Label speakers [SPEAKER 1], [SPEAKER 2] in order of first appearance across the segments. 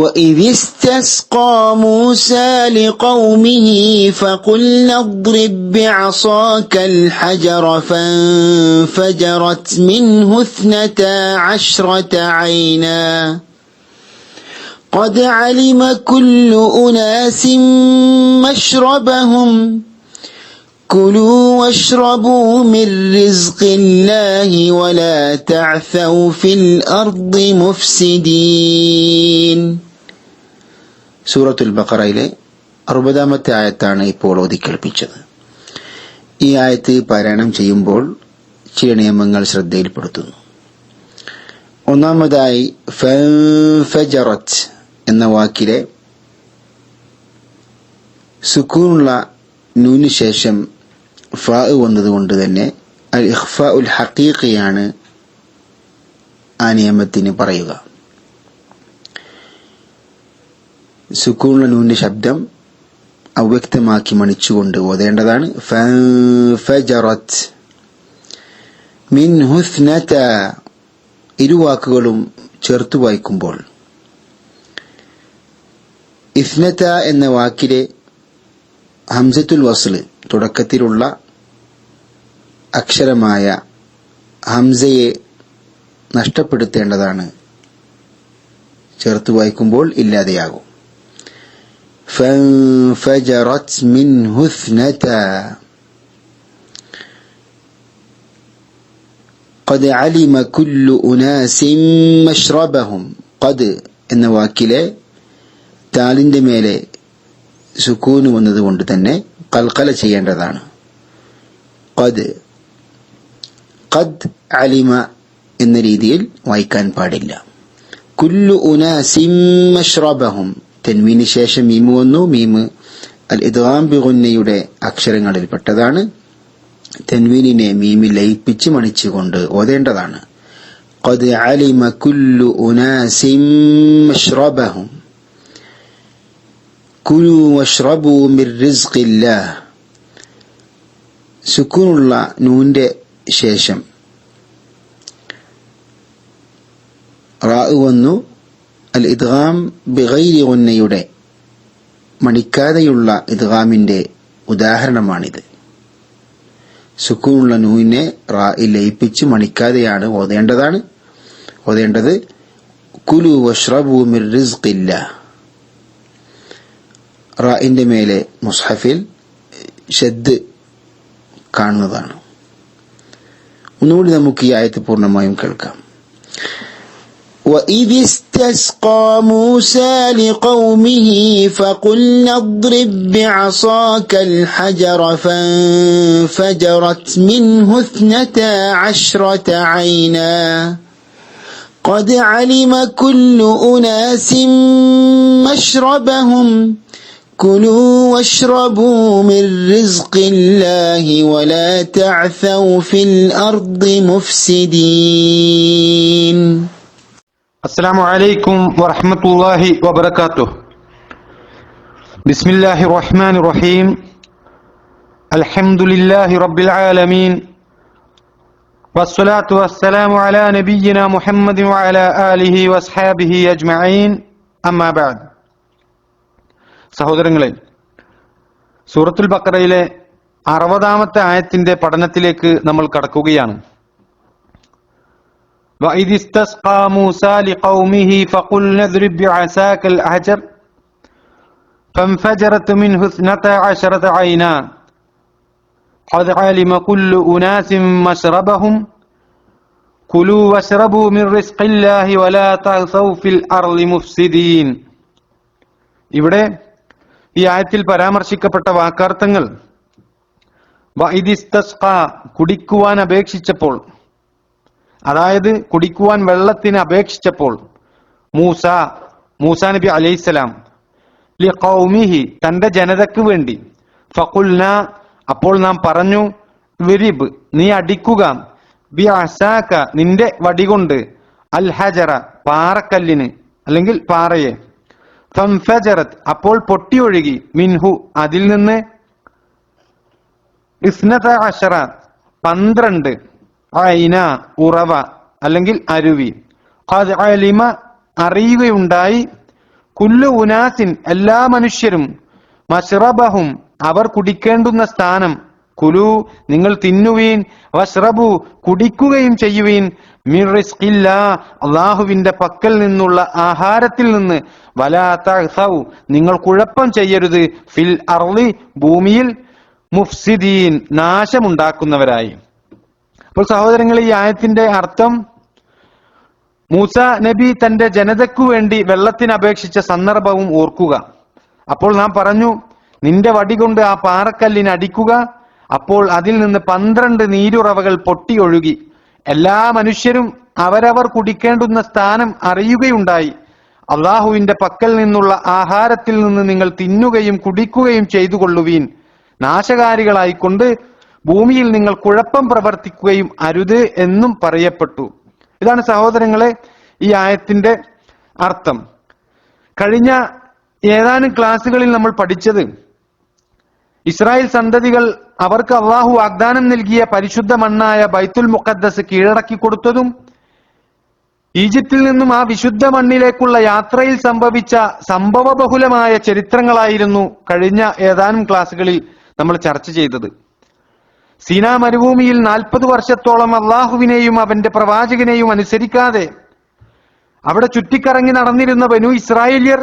[SPEAKER 1] وإذ استسقى موسى لقومه فقلنا اضرب بعصاك الحجر فانفجرت منه 12 عينا قد علم كل أناس مشربهم كلوا واشربوا من رزق الله ولا تعثوا في الأرض مفسدين. സൂറത്തുൽ ബഖറയിലെ 60-ാമത്തെ ആയത്താണ് ഇപ്പോൾ ഓതി കേൾപ്പിച്ചത്. ഈ ആയത്ത് പാരായണം ചെയ്യുമ്പോൾ ചില നിയമങ്ങൾ ശ്രദ്ധയിൽപ്പെടുത്തുന്നു. ഒന്നാമതായി ഫൻഫജറത്ത് എന്ന വാക്കിലെ സുക്കൂനുള്ള നൂന് ശേഷം ഫാ വന്നതുകൊണ്ട് തന്നെ അൽ ഇഖ്ഫാ ഉൽ ഹഖീഖിയാണ് ആ നിയമത്തിന് പറയുക. സുക്കൂനുള്ള നൂന്റെ ശബ്ദം അവ്യക്തമാക്കി മണിച്ചുകൊണ്ട് ഓതേണ്ടതാണ്. ഫൻഫജറത്ത് മിൻഹു ഇസ്നത, ഇരുവാക്കുകളും ചേർത്തു വായിക്കുമ്പോൾ ഇസ്നത എന്ന വാക്കിലെ ഹംസത്തുൽ വസ്ല് തുടക്കത്തിലുള്ള അക്ഷരമായ ഹംസയെ നഷ്ടപ്പെടുത്തേണ്ടതാണ്. ചേർത്ത് വായിക്കുമ്പോൾ ഇല്ലാതെയാകും. ഫൻഫജറത് മിൻഹു ഇസ്നതാ ഖദ് അലിമ കുല്ലു ഉനാസിൻ മശ്റബഹും. ഖദ് എന്ന വാക്കിലെ താലിന്റെ മേലെ സുക്കൂന് വന്നതുകൊണ്ട് തന്നെ ഖൽഖല ചെയ്യേണ്ടതാണ്. ഖദ് അലിമ എന്ന രീതിയിൽ വായിക്കാൻ പാടില്ല. കുല്ലു ഉനാസിൻ മശ്റബഹും, തൻവീന് ശേഷം മീമ് വന്നു. മീമ് അൽ ഇദ്ഗാം ബിഗുന്നയുടെ അക്ഷരങ്ങളിൽപ്പെട്ടതാണ്. തൻവീനിനെ മീമിൽ ലയിപ്പിച്ച് മണിച്ചുകൊണ്ട് ഓതേണ്ടതാണ്. ഖദ് അലിമ കുല്ലു ഉനാസിൻ മശ്റബഹും കുലു വഷ്റബു മിർ റിസ്ഖില്ലാഹ്. സുക്കൂനുള്ള നൂന്റെ ശേഷം റാ വന്നു. അൽ ഇദ്ഗാം ബിഗൈരി ഗുന്നയുടെ മണിക്കാതെയുള്ള ഇദ്ഗാമിന്റെ ഉദാഹരണമാണിത്. സുക്കൂനുള്ള നൂനെ റായിൽ ലയിപ്പിച്ച് മണിക്കാതെയാണ് ഓതേണ്ടത്. കുലു വഷ്റബു മിർ റിസ്ഖില്ലാഹ്. റാഇന്റെ മേലെ മുസ്ഹഫിൽ ഷദ് കാണുന്നതാണ്. ഒന്നുകൂടി നമുക്ക് ഈ ആയത്ത് പൂർണ്ണമായും കേൾക്കാം. وَإِذِ اسْتَسْقَى مُوسَى لِقَوْمِهِ فَقُلْنَا اضْرِبْ بِعَصَاكَ الْحَجَرَ فَانفَجَرَتْ مِنْهُ 12 عَيْنًا قَدْ عَلِمَ كُلُّ أُنَاسٍ مَشْرَبَهُمْ كُلُوا وَاشْرَبُوا مِنْ رِزْقِ اللَّهِ وَلَا تَعْثَوْا فِي الْأَرْضِ مُفْسِدِينَ.
[SPEAKER 2] السلام عليكم ورحمة الله وبركاته. بسم الله الرحمن الرحيم. الحمد لله رب العالمين والصلاة والسلام على نبينا محمد وعلى آله وأصحابه أجمعين. أما بعد. സഹോദരങ്ങളെ, സൂറത്തുൽ ബഖറയിലെ 60-ാമത്തെ ആയത്തിന്റെ പഠനത്തിലേക്ക് നമ്മൾ കടക്കുകയാണ്. وَإِذِ اسْتَسْقَى مُوسَى لِقَوْمِهِ فَقُلْنَا اضْرِبْ بِعَصَاكَ الْحَجَرَ فَانفَجَرَتْ مِنْهُ 12 عَيْنًا قَدْ عَلِمَ كُلُّ أُنَاسٍ مَشْرَبَهُمْ كُلُوا وَاشْرَبُوا مِنْ رِزْقِ اللَّهِ وَلَا تَعْثَوْا فِي الْأَرْضِ مُفْسِدِينَ. ഇവിടെ ഈ ആയത്തിൽ പരാമർശിക്കപ്പെട്ട വാക്കാർത്ഥങ്ങൾ വഇദ് ഇസ്തസ്ഖാ, കുടിക്കുവാൻ അപേക്ഷിച്ചപ്പോൾ, അതായത് കുടിക്കുവാൻ വെള്ളത്തിന് അപേക്ഷിച്ചപ്പോൾ, മൂസാ നബി അലൈഹിസ്സലാം ലിഖൗമിഹി, തന്റെ ജനതയ്ക്ക് വേണ്ടി, ഫഖുൽനാ, അപ്പോൾ നാം പറഞ്ഞു, വിരിബ്, നീ അടിക്കുക, ബിഅസാക, നിന്റെ വടികൊണ്ട്, അൽ ഹജറ, പാറക്കല്ലിന് അല്ലെങ്കിൽ പാറയെ, ഫൻഫജറത്, അപ്പോൾ പൊട്ടിയൊഴുകി, മിൻഹു, അതിൽ നിന്ന്, 12 12 ഐന, ഉറവ അല്ലെങ്കിൽ അരുവി, ഖദ് അലിമ, അറിയുകയുണ്ടായി, കുല്ലു ഉനാസിൻ എല്ലാ മനുഷ്യരും, മശ്റബഹും അവർ കുടിക്കേണ്ടുന്ന സ്ഥാനം, കുലു നിങ്ങൾ തിന്നുവീൻ, വഷ്റബു കുടിക്കുകയും ചെയ്യുവീൻ, മിർ റിസ്ഖില്ലാ അല്ലാഹുവിന്റെ പക്കൽ നിന്നുള്ള ആഹാരത്തിൽ നിന്ന്, വലാ തഅ്സൗ നിങ്ങൾ കുഴപ്പം ചെയ്യരുത്, ഫിൽ അർളി ഭൂമിയിൽ, മുഫ്സിദീൻ നാശമുണ്ടാക്കുന്നവരായി. അപ്പോൾ സഹോദരങ്ങളെ, ഈ ആയത്തിന്റെ അർത്ഥം, മൂസ നബി തന്റെ ജനതയ്ക്കു വേണ്ടി വെള്ളത്തിന് അപേക്ഷിച്ച സന്ദർഭവും ഓർക്കുക. അപ്പോൾ നാം പറഞ്ഞു, നിന്റെ വടി കൊണ്ട് ആ പാറക്കല്ലിന് അടിക്കുക. അപ്പോൾ അതിൽ നിന്ന് 12 നീരുറവകൾ പൊട്ടിയൊഴുകി. എല്ലാ മനുഷ്യരും അവരവർ കുടിക്കേണ്ടുന്ന സ്ഥാനം അറിയുകയുണ്ടായി. അള്ളാഹുവിന്റെ പക്കൽ നിന്നുള്ള ആഹാരത്തിൽ നിന്ന് നിങ്ങൾ തിന്നുകയും കുടിക്കുകയും ചെയ്തു കൊള്ളുവീൻ. നാശകാരികളായിക്കൊണ്ട് ഭൂമിയിൽ നിങ്ങൾ കുഴപ്പം പ്രവർത്തിക്കുകയും അരുത് എന്നും പറയപ്പെട്ടു. ഇതാണ് സഹോദരങ്ങളെ ഈ ആയത്തിന്റെ അർത്ഥം. കഴിഞ്ഞ ഏതാനും ക്ലാസ്സുകളിൽ നമ്മൾ പഠിച്ചത്, ഇസ്രായേൽ സന്തതികൾ അവർക്ക് അള്ളാഹു വാഗ്ദാനം നൽകിയ പരിശുദ്ധ മണ്ണായ ബൈത്തുൽ മുഖദ്ദസ് കീഴടക്കി കൊടുത്തതും, ഈജിപ്തിൽ നിന്നും ആ വിശുദ്ധ മണ്ണിലേക്കുള്ള യാത്രയിൽ സംഭവിച്ച സംഭവബഹുലമായ ചരിത്രങ്ങളായിരുന്നു കഴിഞ്ഞ ഏതാനും ക്ലാസ്സുകളിൽ നമ്മൾ ചർച്ച ചെയ്തത്. സീനാ മരുഭൂമിയിൽ 40 വർഷത്തോളം അള്ളാഹുവിനെയും അവന്റെ പ്രവാചകനെയും അനുസരിക്കാതെ അവിടെ ചുറ്റിക്കറങ്ങി നടന്നിരുന്ന ബനു ഇസ്രായേല്യർ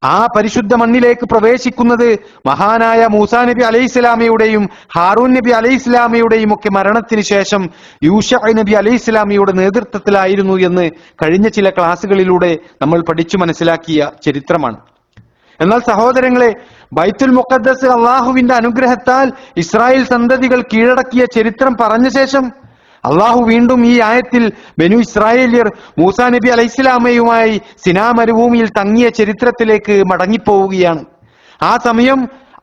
[SPEAKER 2] ആ പരിശുദ്ധ മണ്ണിലേക്ക് പ്രവേശിക്കുന്നത് മഹാനായ മൂസാ നബി അലൈഹിസ്സലാമയുടെയും ഹാറൂൻ നബി അലൈഹിസ്സലാമയുടെയും ഒക്കെ മരണത്തിന് ശേഷം യൂശഅ നബി അലൈഹിസ്സലാമയുടെ നേതൃത്വത്തിലായിരുന്നു എന്ന് കഴിഞ്ഞ ചില ക്ലാസ്സുകളിലൂടെ നമ്മൾ പഠിച്ചു മനസ്സിലാക്കിയ ചരിത്രമാണ്. എന്നാൽ സഹോദരങ്ങളെ, ബൈത്തുൽ മുഖദ്ദസ് അള്ളാഹുവിന്റെ അനുഗ്രഹത്താൽ ഇസ്രായേൽ സന്തതികൾ കീഴടക്കിയ ചരിത്രം പറഞ്ഞ ശേഷം അള്ളാഹു വീണ്ടും ഈ ആയത്തിൽ ബനു ഇസ്രായേല്യർ മൂസാ നബി അലൈഹിസ്സലാമയുമായി സിനാ മരുഭൂമിയിൽ തങ്ങിയ ചരിത്രത്തിലേക്ക് മടങ്ങിപ്പോവുകയാണ്. ആ സമയം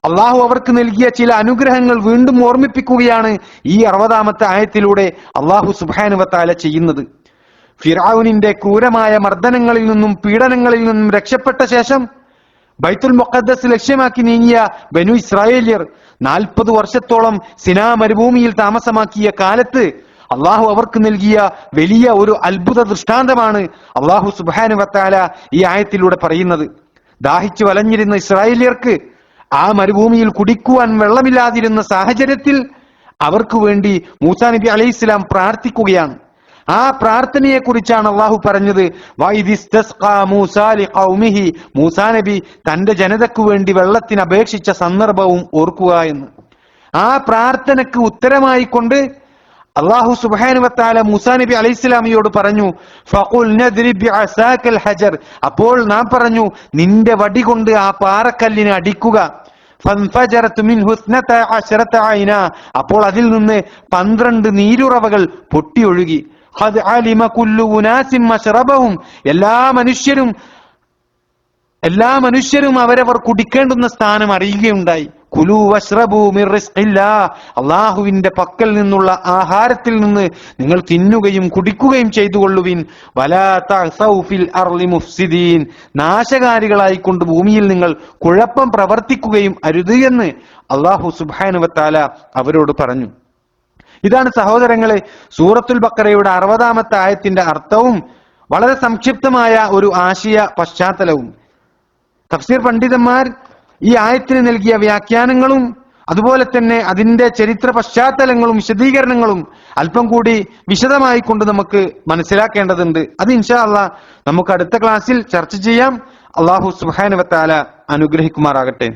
[SPEAKER 2] അള്ളാഹു അവർക്ക് നൽകിയ ചില അനുഗ്രഹങ്ങൾ വീണ്ടും ഓർമ്മിപ്പിക്കുകയാണ് ഈ 60-ാമത്തെ ആയത്തിലൂടെ അള്ളാഹു സുബ്ഹാനഹു വ തആല ചെയ്യുന്നത്. ഫിർഔനിന്റെ ക്രൂരമായ മർദ്ദനങ്ങളിൽ നിന്നും പീഡനങ്ങളിൽ നിന്നും രക്ഷപ്പെട്ട ശേഷം ബൈത്തുൽ മുഖദ്ദസ് ലക്ഷ്യമാക്കി നീങ്ങിയ ബനു ഇസ്രായേല്യർ 40 വർഷത്തോളം സിനാ മരുഭൂമിയിൽ താമസമാക്കിയ കാലത്ത് അള്ളാഹു അവർക്ക് നൽകിയ വലിയ ഒരു അത്ഭുത ദൃഷ്ടാന്തമാണ് അള്ളാഹു സുബ്ഹാനഹു വ തആല ഈ ആയത്തിലൂടെ പറയുന്നത്. ദാഹിച്ചു വലഞ്ഞിരുന്ന ഇസ്രായേല്യർക്ക് ആ മരുഭൂമിയിൽ കുടിക്കുവാൻ വെള്ളമില്ലാതിരുന്ന സാഹചര്യത്തിൽ അവർക്ക് വേണ്ടി മൂസാ നബി അലൈഹിസ്സലാം പ്രാർത്ഥിക്കുകയാണ്. ആ പ്രാർത്ഥനയെ കുറിച്ചാണ് അള്ളാഹു പറഞ്ഞത്, മൂസാ നബി തന്റെ ജനതയ്ക്കു വേണ്ടി വെള്ളത്തിന് അപേക്ഷിച്ച സന്ദർഭവും ഓർക്കുക എന്ന്. ആ പ്രാർത്ഥനയ്ക്ക് ഉത്തരമായി കൊണ്ട് അള്ളാഹു സുബ്ഹാനഹു വ തആല മൂസാ നബി അലൈഹിസ്സലാമിയോട് പറഞ്ഞു, ഫഖുൽ നദ്രിബ് ബിഅസാകൽ ഹജർ, അപ്പോൾ നാം പറഞ്ഞു നിന്റെ വടി കൊണ്ട് ആ പാറക്കല്ലിനെ അടിക്കുക. ഫൻഫജറത് മിൻഹു 12 ഐന, അപ്പോൾ അതിൽ നിന്ന് 12 നീരുറവകൾ പൊട്ടിയൊഴുകി. ഖദ് അലിമ കുല്ലു ഉനാസിൻ മശ്റബഹും, എല്ലാ മനുഷ്യരും അവരവർ കുടിക്കേണ്ടുന്ന സ്ഥാനം അറിയുകയുണ്ടായി. കുലു വഷ്റബു മിർ റിസ്ഖില്ലാ, അള്ളാഹുവിന്റെ പക്കൽ നിന്നുള്ള ആഹാരത്തിൽ നിന്ന് നിങ്ങൾ തിന്നുകയും കുടിക്കുകയും ചെയ്തു കൊള്ളുവിൻ. വലാ തഅസൗ ഫിൽ അർളി മുഫ്സിദീൻ, നാശകാരികളായിക്കൊണ്ട് ഭൂമിയിൽ നിങ്ങൾ കുഴപ്പം പ്രവർത്തിക്കുകയും അരുത് എന്ന് അള്ളാഹു സുബ്ഹാനഹു വ തആല അവരോട് പറഞ്ഞു. ഇതാണ് സഹോദരങ്ങളെ സൂറത്തുൽ ബഖറയുടെ 60-ാമത്തെ ആയത്തിന്റെ അർത്ഥവും വളരെ സംക്ഷിപ്തമായ ഒരു ആശയ പശ്ചാത്തലവും. തഫ്സീർ പണ്ഡിതന്മാർ ഈ ആയത്തിന് നൽകിയ വ്യാഖ്യാനങ്ങളും അതുപോലെ തന്നെ അതിന്റെ ചരിത്ര പശ്ചാത്തലങ്ങളും വിശദീകരണങ്ങളും അല്പം കൂടി വിശദമായി കൊണ്ട് നമുക്ക് മനസ്സിലാക്കേണ്ടതുണ്ട്. അത് ഇൻഷാ അല്ലാഹ് നമുക്ക് അടുത്ത ക്ലാസ്സിൽ ചർച്ച ചെയ്യാം. അല്ലാഹു സുബ്ഹാനഹു വ തആല അനുഗ്രഹിക്കുമാറാകട്ടെ.